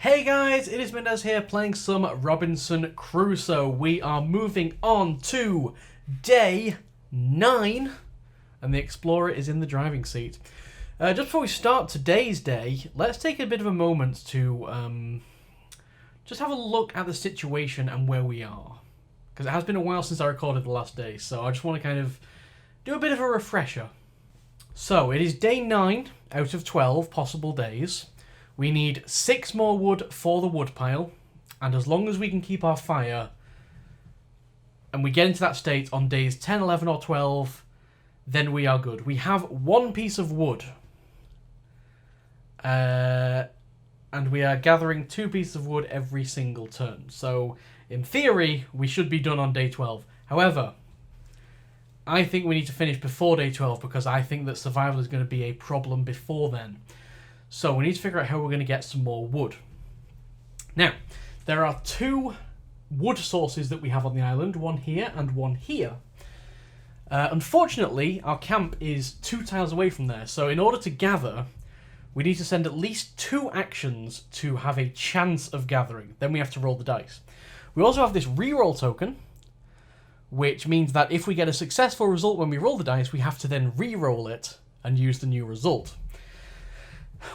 Hey guys, it is Mindez here playing some Robinson Crusoe. We are moving on to day 9 and the Explorer is in the driving seat. Just before we start today's day, let's take a bit of a moment to just have a look at the situation and where we are. Because it has been a while since I recorded the last day, so I just want to kind of do a bit of a refresher. So, it is day 9 out of 12 possible days. We need 6 more wood for the wood pile, and as long as we can keep our fire, and we get into that state on days 10, 11 or 12, then we are good. We have 1 piece of wood, and we are gathering 2 pieces of wood every single turn. So, in theory, we should be done on day 12. However, I think we need to finish before day 12 because I think that survival is going to be a problem before then. So we need to figure out how we're going to get some more wood. Now, there are 2 wood sources that we have on the island, one here and one here. Unfortunately, our camp is 2 tiles away from there, so in order to gather, we need to send at least 2 actions to have a chance of gathering. Then we have to roll the dice. We also have this reroll token, which means that if we get a successful result when we roll the dice, we have to then re-roll it and use the new result.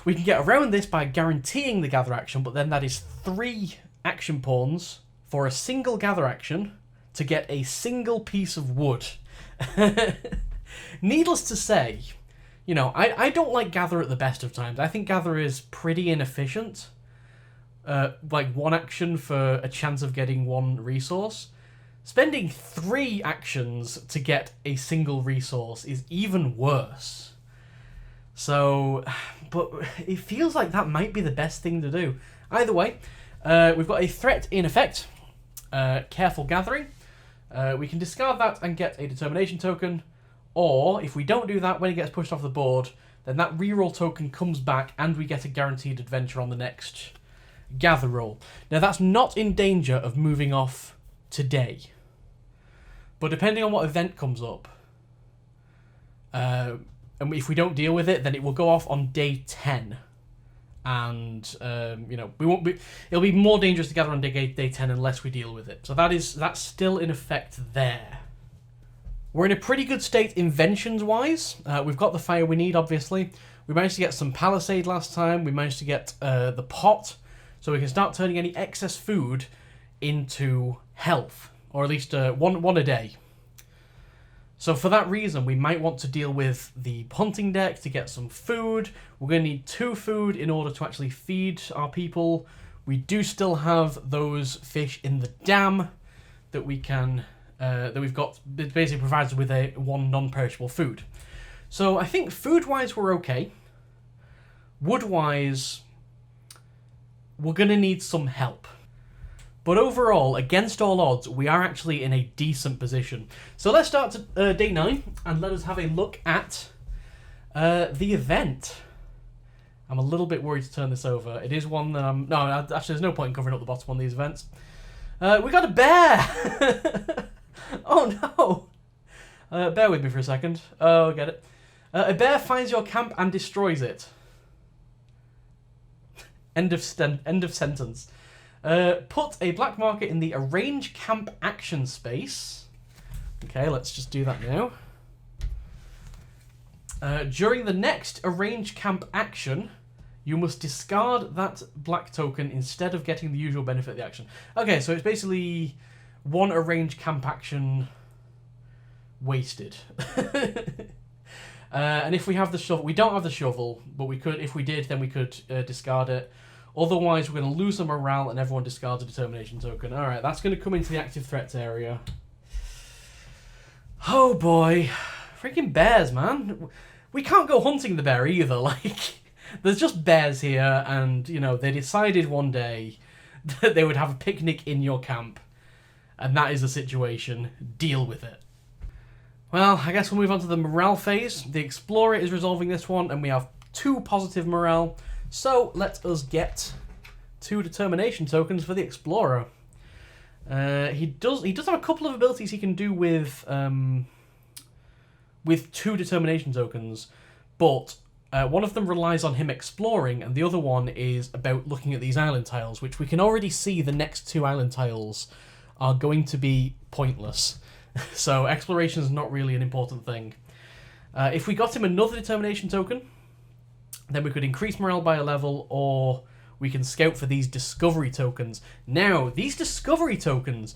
We can get around this by guaranteeing the gather action, but then that is 3 action pawns for a single gather action to get a single piece of wood. Needless to say, you know, I don't like gather at the best of times. I think gather is pretty inefficient. Like 1 action for a chance of getting 1 resource. Spending 3 actions to get a single resource is even worse. So, but it feels like that might be the best thing to do. Either way, we've got a threat in effect. Careful gathering. We can discard that and get a determination token. Or, if we don't do that, when it gets pushed off the board, then that reroll token comes back and we get a guaranteed adventure on the next gather roll. Now, that's not in danger of moving off today. But depending on what event comes up, and if we don't deal with it, then it will go off on day 10. And, you know, we won't be. It'll be more dangerous to gather on day 10 unless we deal with it. So that's still in effect there. We're in a pretty good state inventions-wise. We've got the fire we need, obviously. We managed to get some palisade last time. We managed to get the pot. So we can start turning any excess food into health. Or at least one a day. So for that reason, we might want to deal with the hunting deck to get some food. We're going to need 2 food in order to actually feed our people. We do still have those fish in the dam that we can, that we've got. It basically provides us with 1 non-perishable food. So I think food-wise we're okay. Wood-wise, we're going to need some help. But overall, against all odds, we are actually in a decent position. So let's start to day 9, and let us have a look at the event. I'm a little bit worried to turn this over. It is one that I'm... No, actually, there's no point in covering up the bottom on these events. We got a bear! Oh, no! Bear with me for a second. Oh, get it. A bear finds your camp and destroys it. End of sentence. Put a black marker in the arrange camp action space. Okay, let's just do that now. During the next arrange camp action, you must discard that black token instead of getting the usual benefit of the action. Okay, so it's basically 1 arrange camp action wasted. And if we have the shovel, we don't have the shovel, but we could, if we did, then we could discard it. Otherwise, we're going to lose the morale and everyone discards a determination token. Alright, that's going to come into the active threats area. Oh boy. Freaking bears, man. We can't go hunting the bear either. Like, there's just bears here and, you know, they decided one day that they would have a picnic in your camp. And that is the situation. Deal with it. Well, I guess we'll move on to the morale phase. The Explorer is resolving this one and we have 2 positive morale. So, let us get 2 determination tokens for the Explorer. He does have a couple of abilities he can do with 2 determination tokens, but One of them relies on him exploring, and the other one is about looking at these island tiles, which we can already see the next 2 island tiles are going to be pointless. So exploration is not really an important thing. If we got him another determination token, then we could increase morale by a level, or we can scout for these discovery tokens. Now, these discovery tokens,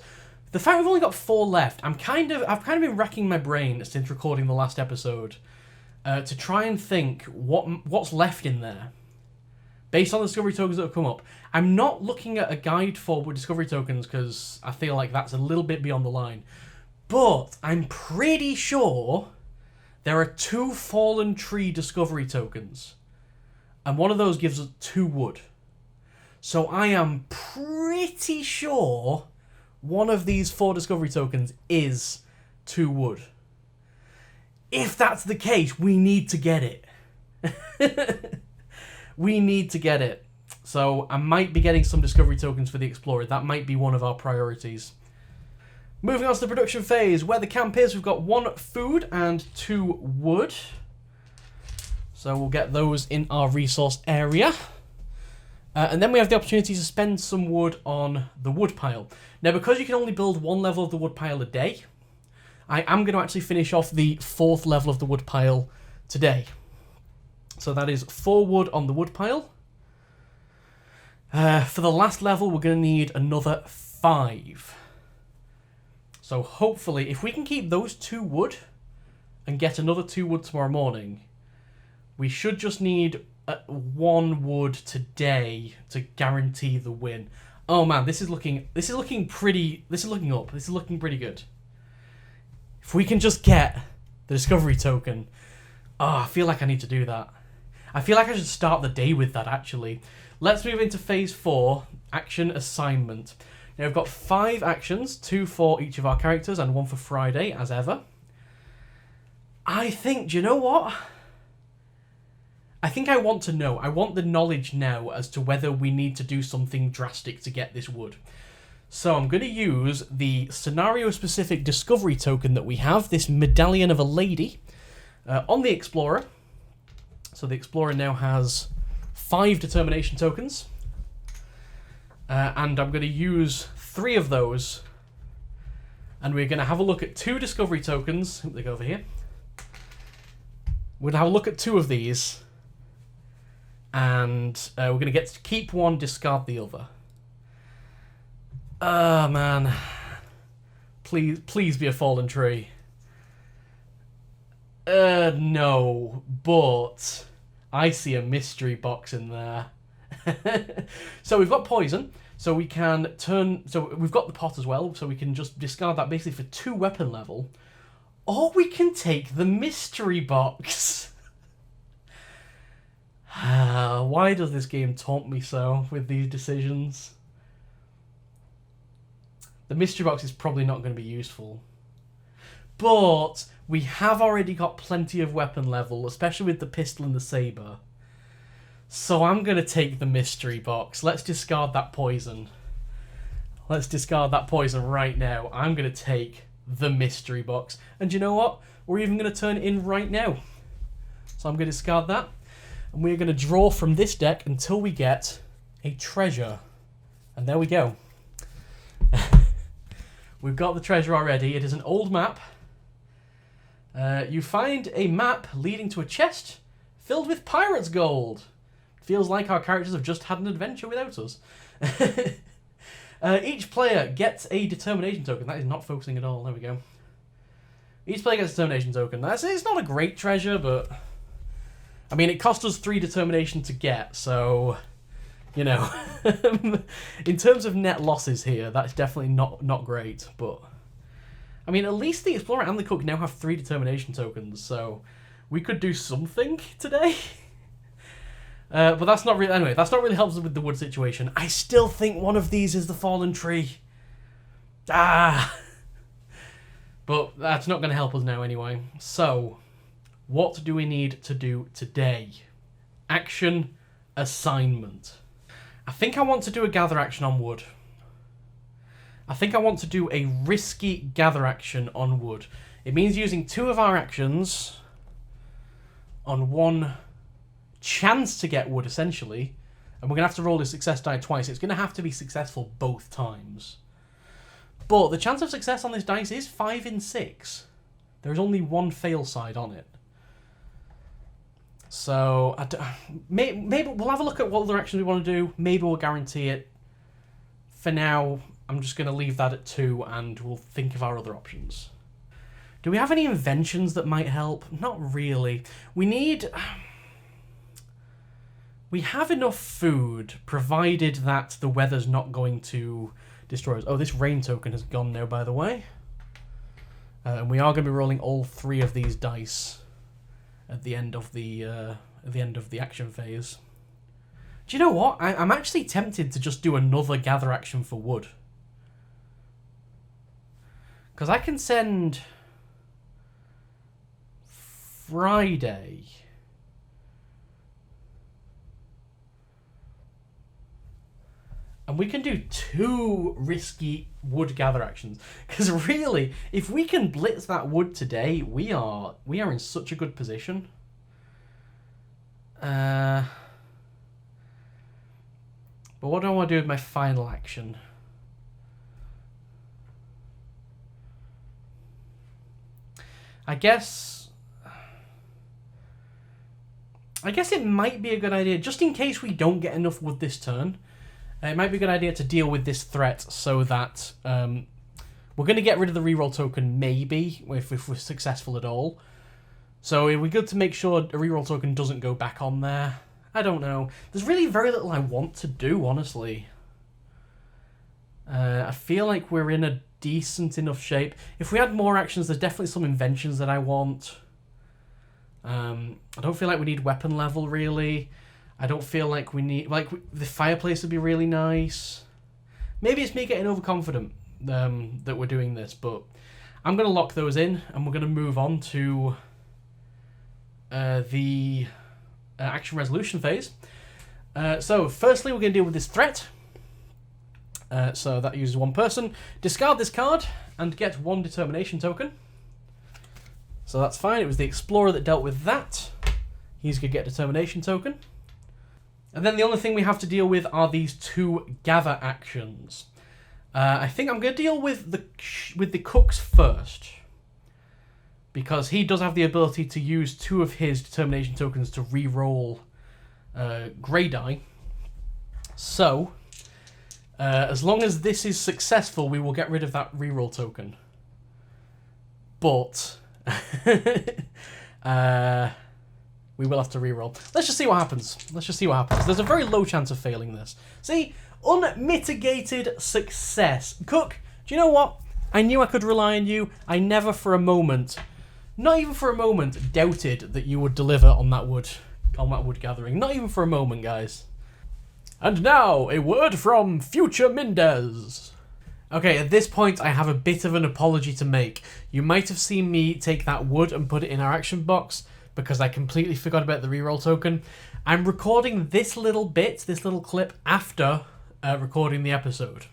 the fact we've only got 4 left, I've kind of been racking my brain since recording the last episode to try and think what's left in there based on the discovery tokens that have come up. I'm not looking at a guide for discovery tokens because I feel like that's a little bit beyond the line. But I'm pretty sure there are 2 fallen tree discovery tokens. And one of those gives us 2 wood. So I am pretty sure one of these 4 discovery tokens is 2 wood. If that's the case, we need to get it. We need to get it. So I might be getting some discovery tokens for the Explorer. That might be one of our priorities. Moving on to the production phase, where the camp is, we've got 1 food and 2 wood. So we'll get those in our resource area. And then we have the opportunity to spend some wood on the wood pile. Now, because you can only build 1 level of the wood pile a day, I am going to actually finish off the 4th level of the wood pile today. So that is 4 wood on the wood pile. For the last level, we're going to need another 5. So hopefully, if we can keep those 2 wood and get another 2 wood tomorrow morning, we should just need 1 wood today to guarantee the win. Oh man, this is looking pretty good. If we can just get the discovery token, I feel like I need to do that. I feel like I should start the day with that, actually. Let's move into phase 4, action assignment. Now we've got 5 actions, 2 for each of our characters and 1 for Friday, as ever. I think, do you know what? I think I want to know. I want the knowledge now as to whether we need to do something drastic to get this wood. So I'm going to use the scenario-specific discovery token that we have, this medallion of a lady, on the Explorer. So the Explorer now has 5 determination tokens. And I'm going to use 3 of those. And we're going to have a look at 2 discovery tokens. They go over here. We're going to have a look at 2 of these. And we're going to get to keep 1, discard the other. Ah, man. Please be a fallen tree. No. But I see a mystery box in there. So we've got poison. So we can turn... So we've got the pot as well. So we can just discard that basically for 2 weapon level. Or we can take the mystery box. Why does this game taunt me so with these decisions? The mystery box is probably not going to be useful. But we have already got plenty of weapon level, especially with the pistol and the saber. So I'm going to take the mystery box. Let's discard that poison. Let's discard that poison right now. I'm going to take the mystery box. And you know what? We're even going to turn it in right now. So I'm going to discard that. And we're going to draw from this deck until we get a treasure. And there we go. We've got the treasure already. It is an old map. You find a map leading to a chest filled with pirate's gold. Feels like our characters have just had an adventure without us. Each player gets a determination token. That is not focusing at all. There we go. Each player gets a determination token. It's not a great treasure, but... I mean, it cost us 3 determination to get, so... You know. In terms of net losses here, that's definitely not great, but... I mean, at least the Explorer and the Cook now have 3 determination tokens, so... We could do something today. But that's not really... Anyway, that's not really helpful with the wood situation. I still think one of these is the fallen tree. But that's not going to help us now anyway. So, what do we need to do today? Action assignment. I think I want to do a gather action on wood. I think I want to do a risky gather action on wood. It means using 2 of our actions on 1 chance to get wood, essentially. And we're going to have to roll the success die twice. It's going to have to be successful both times. But the chance of success on this dice is 5 in 6. There's only one fail side on it. So, maybe we'll have a look at what other actions we want to do. Maybe we'll guarantee it. For now, I'm just going to leave that at 2, and we'll think of our other options. Do we have any inventions that might help? Not really. We have enough food, provided that the weather's not going to destroy us. Oh, this rain token has gone now, by the way. And we are going to be rolling all 3 of these dice at the end of the action phase. Do you know what? I'm actually tempted to just do another gather action for wood. Because I can send Friday. And we can do 2 risky wood gather actions. Because really, if we can blitz that wood today, we are in such a good position. But what do I want to do with my final action? I guess it might be a good idea, just in case we don't get enough wood this turn. It might be a good idea to deal with this threat so that we're going to get rid of the reroll token, maybe, if we're successful at all. So it would be good to make sure a reroll token doesn't go back on there. I don't know. There's really very little I want to do, honestly. I feel like we're in a decent enough shape. If we had more actions, there's definitely some inventions that I want. I don't feel like we need weapon level, really. I don't feel like we need... the fireplace would be really nice. Maybe it's me getting overconfident that we're doing this, but I'm going to lock those in, and we're going to move on to the action resolution phase. So, firstly, we're going to deal with this threat. So that uses 1 person. Discard this card and get 1 determination token. So that's fine. It was the explorer that dealt with that. He's going to get a determination token. And then the only thing we have to deal with are these 2 gather actions. I think I'm going to deal with the cooks first, because he does have the ability to use 2 of his determination tokens to re-roll grey die. So, as long as this is successful, we will get rid of that re-roll token. But we will have to re-roll. Let's just see what happens. There's a very low chance of failing this. See? Unmitigated success. Cook, do you know what? I knew I could rely on you. I never for a moment, not even for a moment, doubted that you would deliver on that wood gathering. Not even for a moment, guys. And now, a word from future Mindez. Okay, at this point, I have a bit of an apology to make. You might have seen me take that wood and put it in our action box, because I completely forgot about the reroll token. I'm recording this little clip, after recording the episode.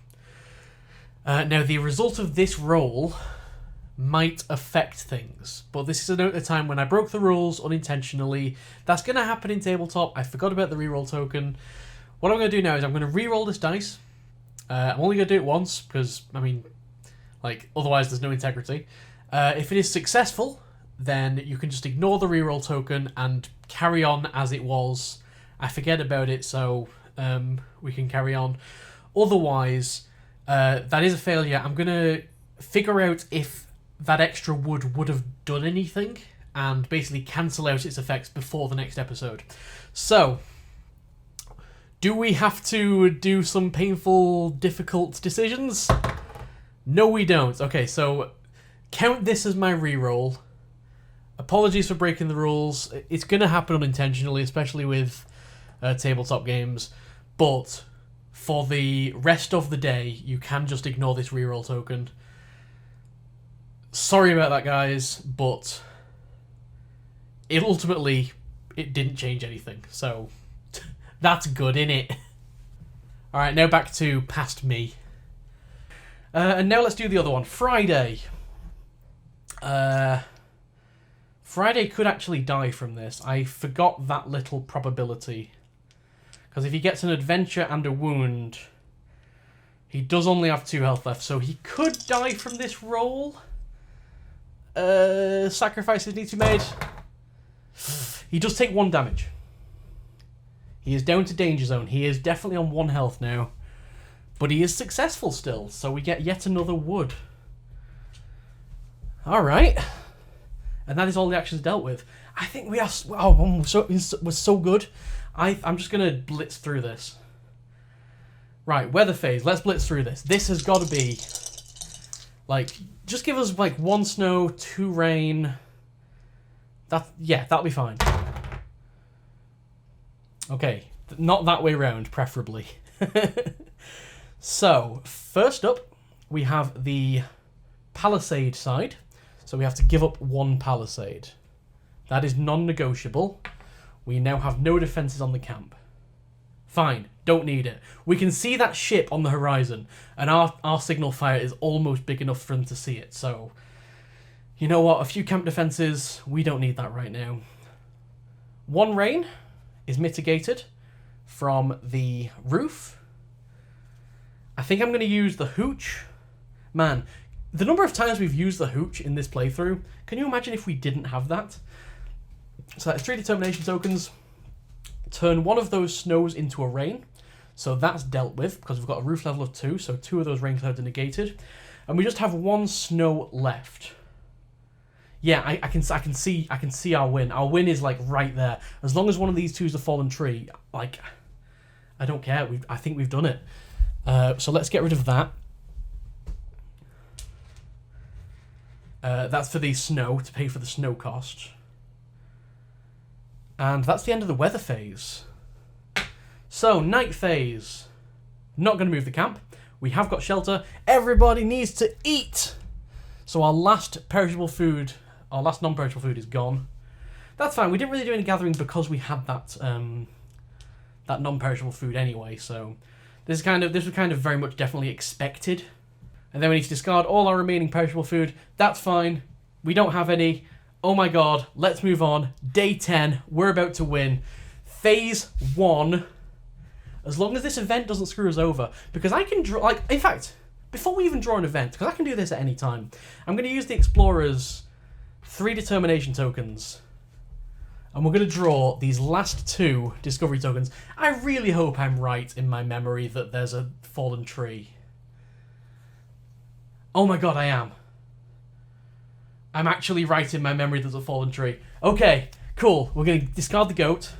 Now, the result of this roll might affect things, but this is a time when I broke the rules unintentionally. That's going to happen in tabletop. I forgot about the reroll token. What I'm going to do now is I'm going to reroll this dice. I'm only going to do it once, because, otherwise there's no integrity. If it is successful, then you can just ignore the reroll token and carry on as it was. I forget about it, so we can carry on. Otherwise, that is a failure. I'm going to figure out if that extra wood would have done anything and basically cancel out its effects before the next episode. So, do we have to do some painful, difficult decisions? No, we don't. Okay, so count this as my reroll. Apologies for breaking the rules. It's going to happen unintentionally, especially with tabletop games. But for the rest of the day, you can just ignore this reroll token. Sorry about that, guys, but it didn't change anything. So that's good, innit? Alright, now back to past me. And now let's do the other one. Friday. Friday could actually die from this. I forgot that little probability. Because if he gets an adventure and a wound, he does only have 2 health left, so he could die from this roll. Sacrifices need to be made. He does take 1 damage. He is down to danger zone. He is definitely on 1 health now. But he is successful still, so we get yet another wood. Alright. And that is all the actions dealt with. I think we are... Oh, we're so good. I'm just going to blitz through this. Right, weather phase. Let's blitz through this. This has got to be... Like, just give us, like, 1 snow, 2 rain. Yeah, that'll be fine. Okay, not that way round, preferably. So, first up, we have the palisade side. So we have to give up 1 palisade. That is non-negotiable. We now have no defences on the camp. Fine, don't need it. We can see that ship on the horizon, and our signal fire is almost big enough for them to see it, so... You know what, a few camp defences, we don't need that right now. 1 rain is mitigated from the roof. I think I'm going to use the hooch. Man, the number of times we've used the hooch in this playthrough, can you imagine if we didn't have that? So that's 3 determination tokens. Turn 1 of those snows into a rain. So that's dealt with, because we've got a roof level of 2, so 2 of those rain clouds are negated. And we just have 1 snow left. Yeah, I can see our win. Our win is like right there. As long as one of these 2 is a fallen tree, like, I don't care. I think we've done it. So let's get rid of that. That's for the snow, to pay for the snow cost. And that's the end of the weather phase. So, night phase. Not going to move the camp. We have got shelter. Everybody needs to eat. So our last perishable food, our last non-perishable food is gone. That's fine. We didn't really do any gathering because we had that that non-perishable food anyway. So this was kind of very much definitely expected. And then we need to discard all our remaining perishable food. That's fine. We don't have any. Oh my god. Let's move on. Day 10. We're about to win. Phase 1. As long as this event doesn't screw us over. Because I can draw... Like, in fact, before we even draw an event, because I can do this at any time, I'm going to use the Explorer's 3 determination tokens. And we're going to draw these last 2 discovery tokens. I really hope I'm right in my memory that there's a fallen tree. Oh my god, I am. I'm actually right in my memory there's a fallen tree. Okay, cool. We're going to discard the goat.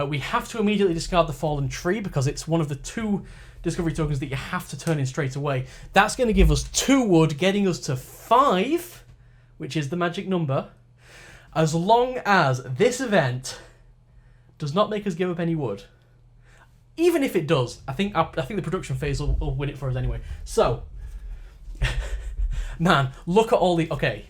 We have to immediately discard the fallen tree because it's one of the 2 discovery tokens that you have to turn in straight away. That's going to give us 2 wood, getting us to 5, which is the magic number. As long as this event does not make us give up any wood. Even if it does, I think the production phase will win it for us anyway. So, man, look at all the... Okay,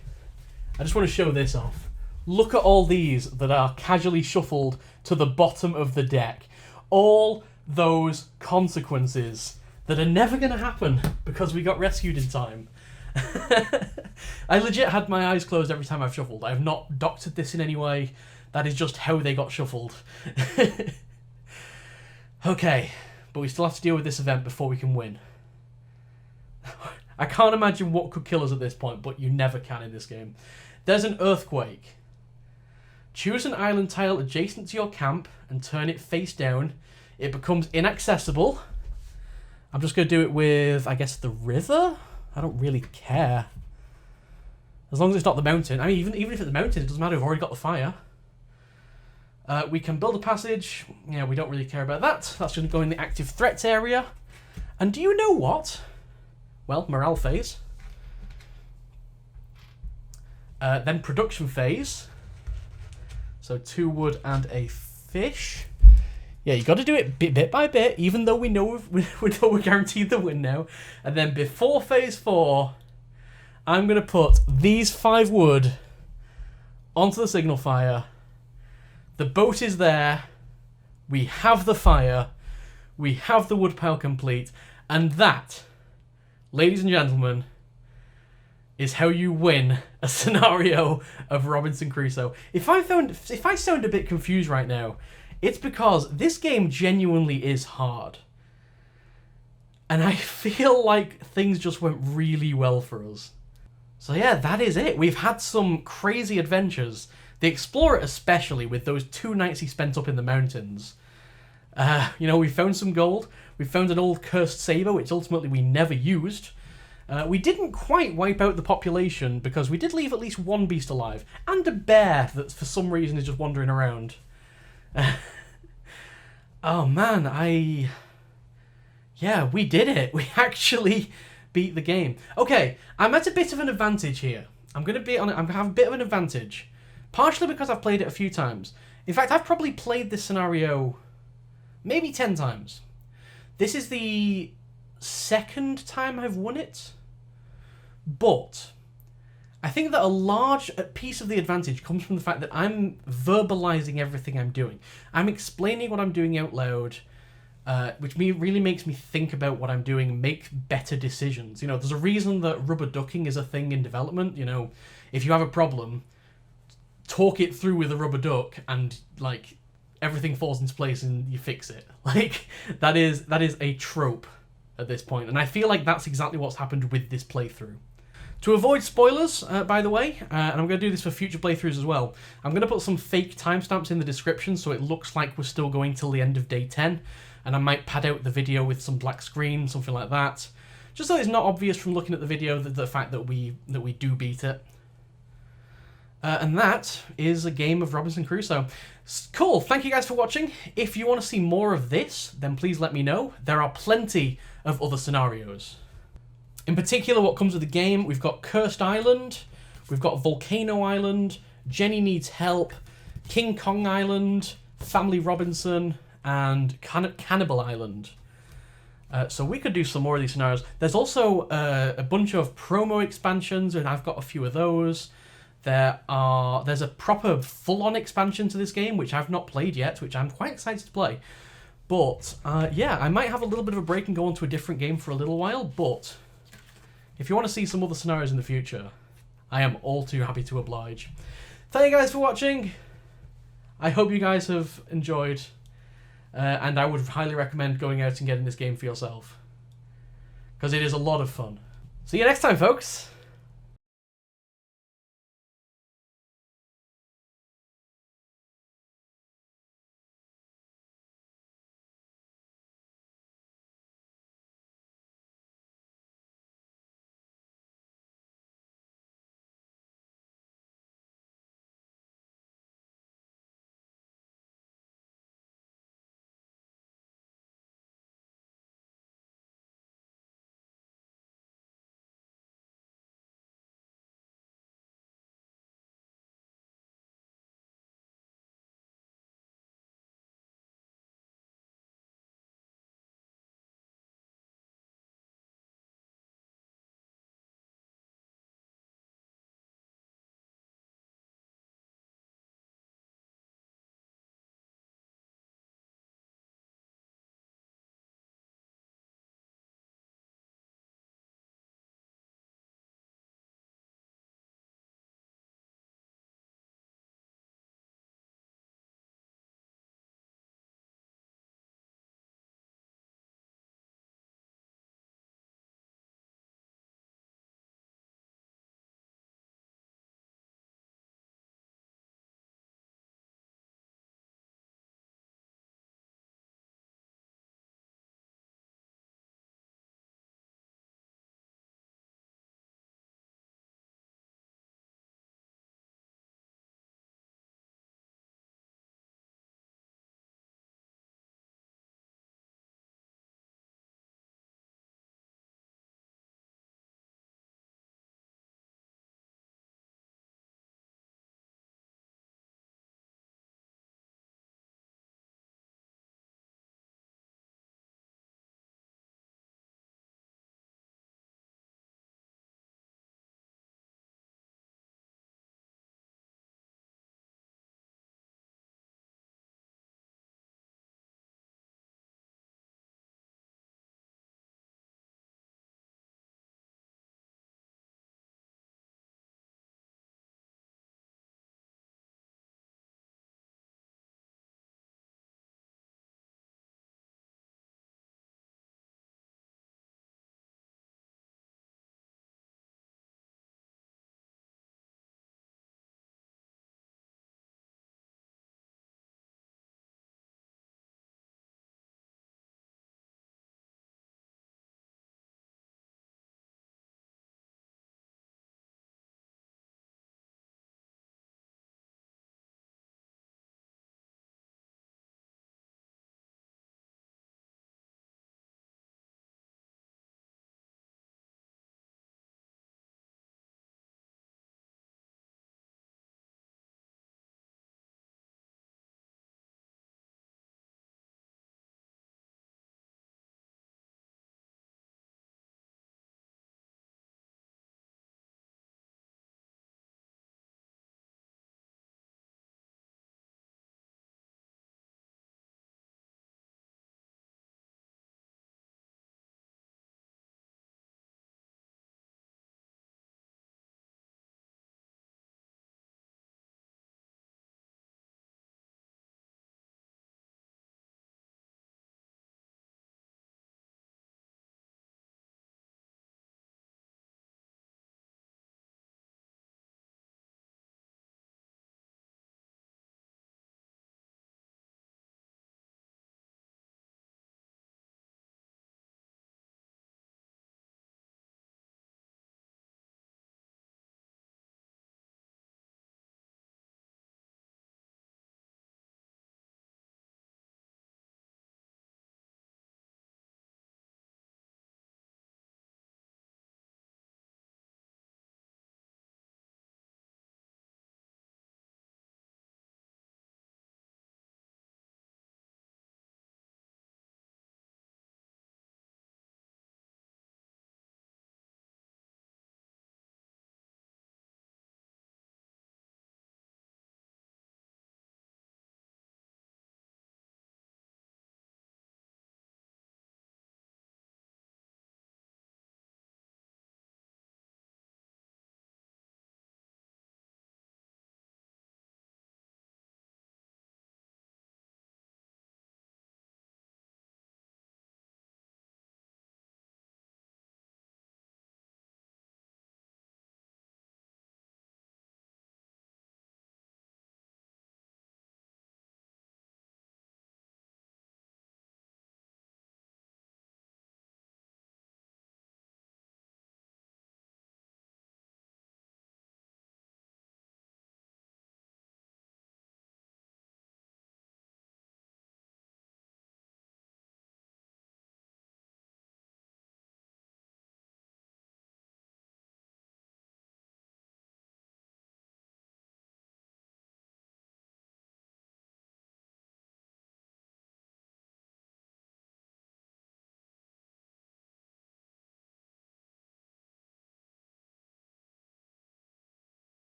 I just want to show this off. Look at all these that are casually shuffled to the bottom of the deck. All those consequences that are never going to happen because we got rescued in time. I legit had my eyes closed every time I've shuffled. I have not doctored this in any way. That is just how they got shuffled. Okay, but we still have to deal with this event before we can win. I can't imagine what could kill us at this point, but you never can in this game. There's an earthquake. Choose an island tile adjacent to your camp and turn it face down. It becomes inaccessible. I'm just going to do it with, I guess, the river? I don't really care. As long as it's not the mountain. I mean, even if it's the mountain, it doesn't matter. We've already got the fire. We can build a passage. Yeah, we don't really care about that. That's going to go in the active threats area. And do you know what? Well, morale phase. Then production phase. So 2 wood and a fish. Yeah, you got to do it bit by bit, even though we know we're guaranteed the win now. And then before phase 4, I'm going to put these 5 wood onto the signal fire. The boat is there. We have the fire. We have the wood pile complete. And that, ladies and gentlemen, is how you win a scenario of Robinson Crusoe. If I sound a bit confused right now, it's because this game genuinely is hard. And I feel like things just went really well for us. So yeah, that is it. We've had some crazy adventures. The Explorer especially, with those 2 nights he spent up in the mountains. You know, we found some gold. We found an old cursed saber, which ultimately we never used. We didn't quite wipe out the population because we did leave at least one beast alive. And a bear that for some reason is just wandering around. Oh man, yeah, we did it. We actually beat the game. Okay, I'm at a bit of an advantage here. I'm gonna have a bit of an advantage. Partially because I've played it a few times. In fact, I've probably played this scenario maybe 10 times. This is the second time I've won it. But I think that a large piece of the advantage comes from the fact that I'm verbalizing everything I'm doing. I'm explaining what I'm doing out loud, which really makes me think about what I'm doing, make better decisions. You know, there's a reason that rubber ducking is a thing in development. You know, if you have a problem, talk it through with a rubber duck and, like, everything falls into place and you fix it. Like, that is a trope at this point. And I feel like that's exactly what's happened with this playthrough. To avoid spoilers, by the way, and I'm going to do this for future playthroughs as well, I'm going to put some fake timestamps in the description so it looks like we're still going till the end of day 10, and I might pad out the video with some black screen, something like that, just so it's not obvious from looking at the video the fact that we do beat it. And that is a game of Robinson Crusoe. Cool, thank you guys for watching. If you want to see more of this, then please let me know. There are plenty of other scenarios. In particular, what comes with the game, we've got Cursed Island, we've got Volcano Island, Jenny Needs Help, King Kong Island, Family Robinson, and Cannibal Island. So we could do some more of these scenarios. There's also a bunch of promo expansions, and I've got a few of those. There's a proper full-on expansion to this game, which I've not played yet, which I'm quite excited to play. But, yeah, I might have a little bit of a break and go on to a different game for a little while, but if you want to see some other scenarios in the future, I am all too happy to oblige. Thank you guys for watching. I hope you guys have enjoyed, and I would highly recommend going out and getting this game for yourself, because it is a lot of fun. See you next time, folks.